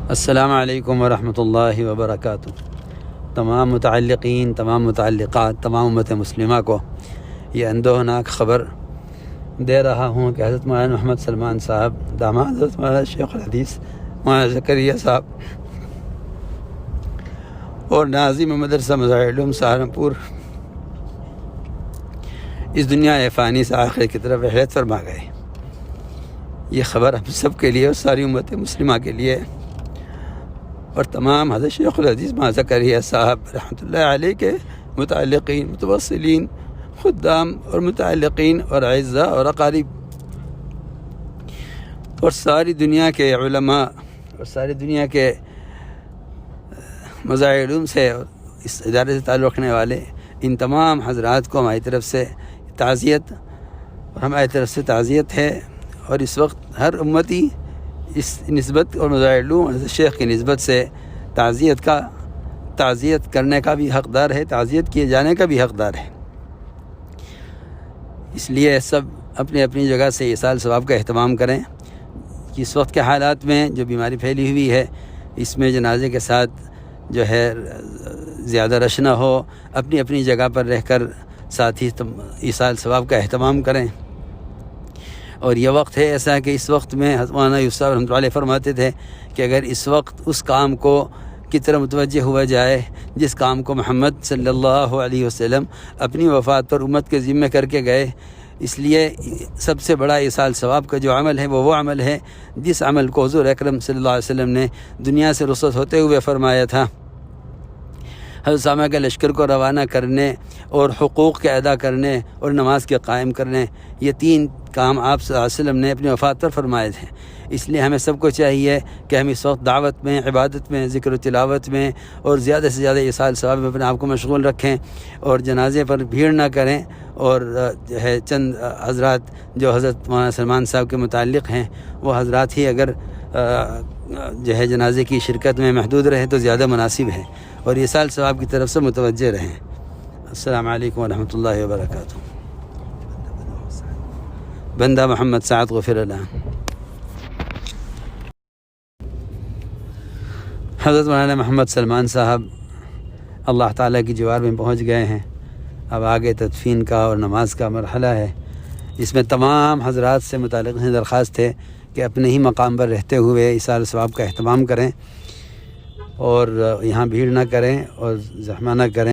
السلام علیکم ورحمۃ اللہ وبرکاتہ۔ تمام متعلقین، تمام متعلقات، تمام امت مسلمہ کو یہ اندوہناک خبر دے رہا ہوں کہ حضرت مولانا محمد سلمان صاحب، داماد حضرت مولانا شیخ الحدیث مولانا زکریا صاحب اور ناظم مدرسہ مظاہر العلوم سہارنپور اس دنیا فانی سے آخر کی طرف رحلت فرما گئے۔ یہ خبر ہم سب کے لیے اور ساری امت مسلمہ کے لیے اور تمام حضرت شیخ الحدیث مولانا زکریا صاحب رحمۃ اللہ علیہ کے متعلقین، متوسلین، خدام اور متعلقین اور اعزاء اور اقارب اور ساری دنیا کے علماء اور ساری دنیا کے مظاہر علوم سے اور اس ادارے سے تعلق رکھنے والے ان تمام حضرات کو ہماری طرف سے تعزیت اور ہماری طرف سے تعزیت ہے۔ اور اس وقت ہر امتی اس نسبت اور مظاہر علوم حضرت شیخ کی نسبت سے تعزیت کرنے کا بھی حقدار ہے، تعزیت کیے جانے کا بھی حقدار ہے۔ اس لیے سب اپنی اپنی جگہ سے ایصال ثواب کا اہتمام کریں۔ اس وقت کے حالات میں جو بیماری پھیلی ہوئی ہے، اس میں جنازے کے ساتھ جو ہے زیادہ رش نہ ہو، اپنی اپنی جگہ پر رہ کر ساتھی ایصال ثواب کا اہتمام کریں۔ اور یہ وقت ہے ایسا کہ اس وقت میں حضرت مولانا یوسف صاحب رحمۃ اللہ علیہ فرماتے تھے کہ اگر اس وقت اس کام کو کی طرف متوجہ ہوا جائے جس کام کو محمد صلی اللہ علیہ وسلم اپنی وفات پر امت کے ذمہ کر کے گئے، اس لیے سب سے بڑا ایصال ثواب کا جو عمل ہے وہ عمل ہے جس عمل کو حضور اکرم صلی اللہ علیہ وسلم نے دنیا سے رخصت ہوتے ہوئے فرمایا تھا۔ حضرت اسامہ کے لشکر کو روانہ کرنے اور حقوق کے ادا کرنے اور نماز کے قائم کرنے، یہ تین کام آپ صلی اللہ علیہ وسلم نے اپنی وفات پر فرمائے تھے۔ اس لیے ہمیں سب کو چاہیے کہ ہم اس وقت دعوت میں، عبادت میں، ذکر و تلاوت میں اور زیادہ سے زیادہ ایصال ثواب میں اپنے آپ کو مشغول رکھیں اور جنازے پر بھیڑ نہ کریں۔ اور جو ہے چند حضرات جو حضرت مولانا سلمان صاحب کے متعلق ہیں، وہ حضرات ہی اگر جو ہے جنازے کی شرکت میں محدود رہیں تو زیادہ مناسب ہے اور ایصال ثواب کی طرف سے متوجہ رہیں۔ السلام علیکم ورحمۃ اللہ وبرکاتہ۔ بندہ محمد سعد غفر اللہ۔ حضرت مولانا محمد سلمان صاحب اللہ تعالیٰ کی جوار میں پہنچ گئے ہیں۔ اب آگے تدفین کا اور نماز کا مرحلہ ہے۔ اس میں تمام حضرات سے متعلق درخواست ہے کہ اپنے ہی مقام پر رہتے ہوئے ایصال ثواب کا اہتمام کریں اور یہاں بھیڑ نہ کریں اور زحمہ نہ کریں۔